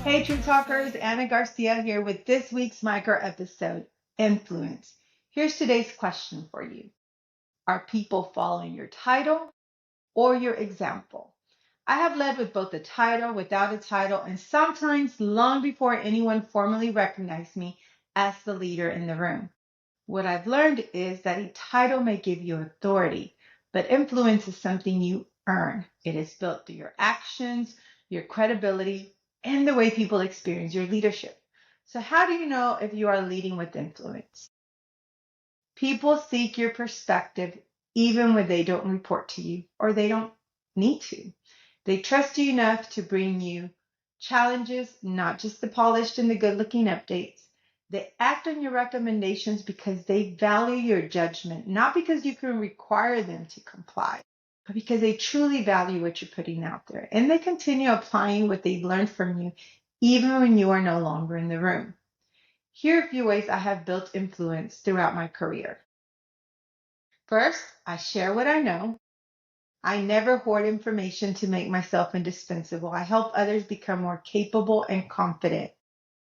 Hey, True Talkers, Anna Garcia here with this week's micro episode, Influence. Here's today's question for you. Are people following your title or your example? I have led with both a title, without a title, and sometimes long before anyone formally recognized me as the leader in the room. What I've learned is that a title may give you authority, but influence is something you earn. It is built through your actions, your credibility, and the way people experience your leadership. So, how do you know if you are leading with influence? People seek your perspective even when they don't report to you or they don't need to. They trust you enough to bring you challenges, not just the polished and the good looking updates. They act on your recommendations because they value your judgment, not because you can require them to comply, but because they truly value what you're putting out there. And they continue applying what they've learned from you, even when you are no longer in the room. Here are a few ways I have built influence throughout my career. First, I share what I know. I never hoard information to make myself indispensable. I help others become more capable and confident.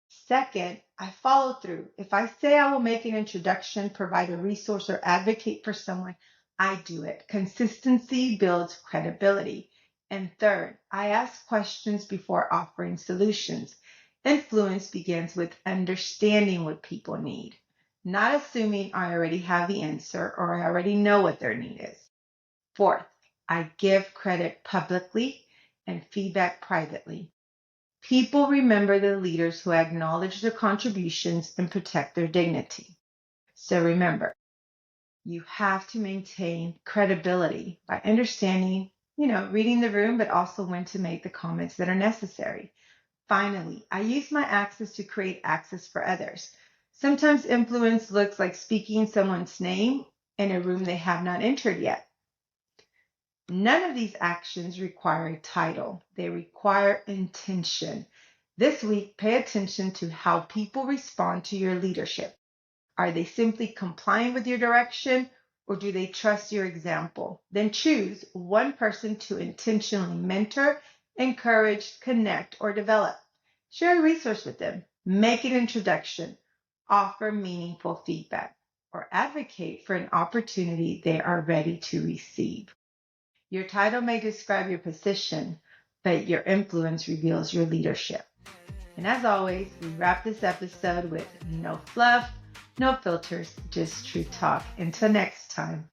Second, I follow through. If I say I will make an introduction, provide a resource, or advocate for someone, I do it. Consistency builds credibility. And third, I ask questions before offering solutions. Influence begins with understanding what people need, not assuming I already have the answer or I already know what their need is. Fourth, I give credit publicly and feedback privately. People remember the leaders who acknowledge their contributions and protect their dignity. So remember, you have to maintain credibility by understanding, reading the room, but also when to make the comments that are necessary. Finally, I use my access to create access for others. Sometimes influence looks like speaking someone's name in a room they have not entered yet. None of these actions require a title. They require intention. This week, pay attention to how people respond to your leadership. Are they simply complying with your direction or do they trust your example? Then choose one person to intentionally mentor, encourage, connect, or develop. Share a resource with them. Make an introduction. Offer meaningful feedback or advocate for an opportunity they are ready to receive. Your title may describe your position, but your influence reveals your leadership. And as always, we wrap this episode with no fluff, no filters, just true talk. Until next time.